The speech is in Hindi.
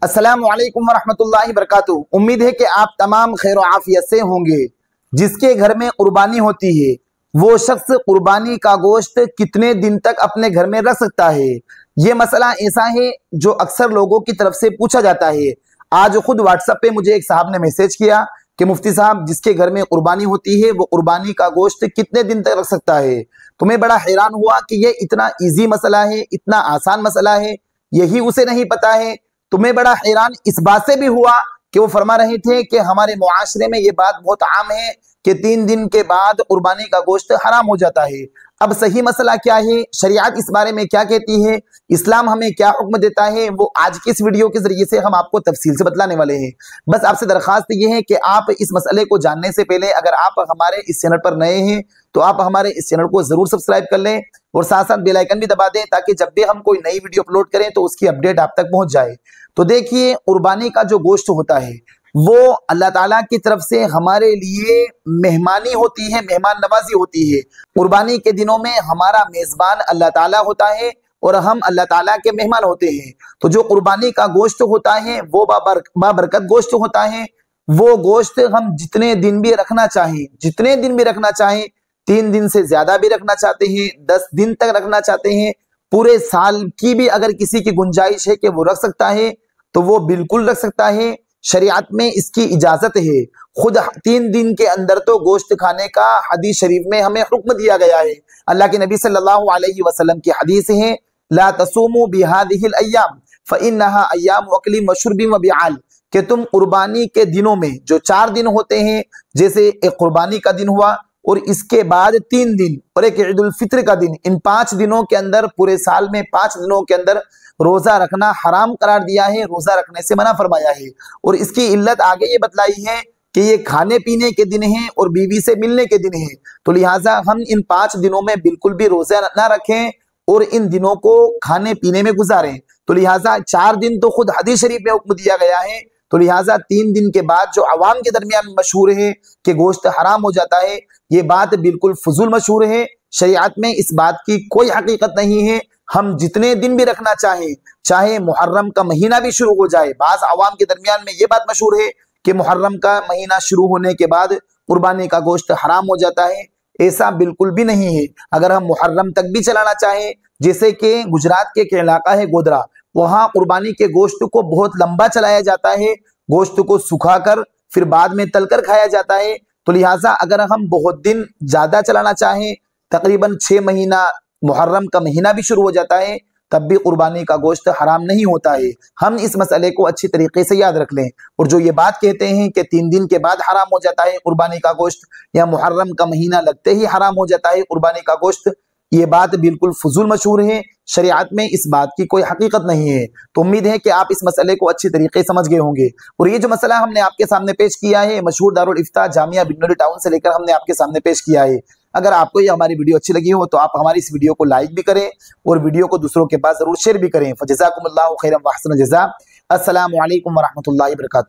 अस्सलामु अलैकुम वरहमतुल्लाहि वबरकातुहू। उम्मीद है कि आप तमाम खैर आफियत से होंगे। जिसके घर में कुर्बानी होती है वो शख्स कुर्बानी का गोश्त कितने दिन तक अपने घर में रख सकता है, ये मसला ऐसा है जो अक्सर लोगों की तरफ से पूछा जाता है। आज खुद व्हाट्सएप पे मुझे एक साहब ने मैसेज किया कि मुफ्ती साहब, जिसके घर में कुर्बानी होती है वो कुर्बानी का गोश्त कितने दिन तक रख सकता है। तो मैं बड़ा हैरान हुआ कि ये इतना इजी मसला है, इतना आसान मसला है, यही उसे नहीं पता है। तो मैं बड़ा हैरान इस बात से भी हुआ कि वो फरमा रहे थे कि हमारे मुआशरे में ये बात बहुत आम है कि 3 दिन के बाद कुर्बानी का गोश्त हराम हो जाता है। अब सही मसला क्या है, शरीयत इस बारे में क्या कहती है, इस्लाम हमें क्या हुक्म देता है, वो आज की इस वीडियो के जरिए से हम आपको तफसील से बतलाने वाले हैं। बस आपसे दरखास्त ये है कि आप इस मसले को जानने से पहले अगर आप हमारे इस चैनल पर नए हैं तो आप हमारे इस चैनल को जरूर सब्सक्राइब कर लें और साथ साथ बेल आइकन भी दबा दें ताकि जब भी हम कोई नई वीडियो अपलोड करें तो उसकी अपडेट आप तक पहुंच जाए। तो देखिए, कुर्बानी का जो गोश्त होता है वो अल्लाह ताला की तरफ से हमारे लिए मेहमानी होती है, मेहमान नवाजी होती है। कुर्बानी के दिनों में हमारा मेजबान अल्लाह ताला होता है और हम अल्लाह ताला के मेहमान होते हैं। तो जो कुर्बानी का गोश्त होता है वो बाबरकत गोश्त होता है। वो गोश्त हम जितने दिन भी रखना चाहें, जितने दिन भी रखना चाहें, 3 दिन से ज्यादा भी रखना चाहते हैं, 10 दिन तक रखना चाहते हैं, पूरे साल की भी अगर किसी की गुंजाइश है कि वो रख सकता है तो वो बिल्कुल रख सकता है। शरीयत में इसकी इजाजत है। खुद 3 दिन के अंदर तो गोश्त खाने का हदीस शरीफ में हमें हुक्म दिया गया है। अल्लाह के नबी सल्लल्लाहु अलैहि वसल्लम की हदीस है, ला तसूमू बिहादिहिल अय्याम फइन्नहा अय्याम वकली मशरूबी व बिआल, कि तुम कुर्बानी के दिनों में जो 4 दिन होते हैं, जैसे एक कुर्बानी का दिन हुआ और इसके बाद 3 दिन और एक ईद उल फित्र का दिन, इन 5 दिनों के अंदर, पूरे साल में 5 दिनों के अंदर रोजा रखना हराम करार दिया है, रोजा रखने से मना फरमाया है। और इसकी इल्लत आगे ये बतलाई है कि ये खाने पीने के दिन हैं और बीवी से मिलने के दिन हैं, तो लिहाजा हम इन 5 दिनों में बिल्कुल भी रोजा ना रखें और इन दिनों को खाने पीने में गुजारें। तो लिहाजा 4 दिन तो खुद हदीस शरीफ में हुक्म दिया गया है, तो लिहाजा 3 दिन के बाद जो अवाम के दरमियान मशहूर है कि गोश्त हराम हो जाता है, ये बात बिल्कुल फजूल मशहूर है। शरीयत में इस बात की कोई हकीकत नहीं है। हम जितने दिन भी रखना चाहें, चाहे मुहर्रम का महीना भी शुरू हो जाए, बाज अवाम के दरमियान में ये बात मशहूर है कि मुहर्रम का महीना शुरू होने के बाद कुर्बानी का गोश्त हराम हो जाता है, ऐसा बिल्कुल भी नहीं है। अगर हम मुहर्रम तक भी चलाना चाहें, जैसे कि गुजरात के एक इलाका है गोधरा, वहां कुर्बानी के गोश्त को बहुत लंबा चलाया जाता है, गोश्त को सुखाकर फिर बाद में तलकर खाया जाता है। तो लिहाजा अगर हम बहुत दिन ज्यादा चलाना चाहें, तकरीबन 6 महीना, मुहर्रम का महीना भी शुरू हो जाता है, तब भी कुर्बानी का गोश्त हराम नहीं होता है। हम इस मसले को अच्छी तरीके से याद रख लें। और जो ये बात कहते हैं कि 3 दिन के बाद हराम हो जाता है कुर्बानी का गोश्त या मुहर्रम का महीना लगते ही हराम हो जाता है कुर्बानी का गोश्त, ये बात बिल्कुल फजूल मशहूर है। शरीयत में इस बात की कोई हकीकत नहीं है। तो उम्मीद है कि आप इस मसले को अच्छी तरीके से समझ गए होंगे। और ये जो मसला हमने आपके सामने पेश किया है, मशहूर दारुल इफ्ता जामिया बिन्नौरी टाउन से लेकर हमने आपके सामने पेश किया है। अगर आपको ये हमारी वीडियो अच्छी लगी हो तो आप हमारी इस वीडियो को लाइक भी करें और वीडियो को दूसरों के पास जरूर शेयर भी करें। फजज़ाकुमुल्लाहु खैरन व अहसन जज़ा। अस्सलामु अलैकुम व रहमतुल्लाहि व बरकातुहू।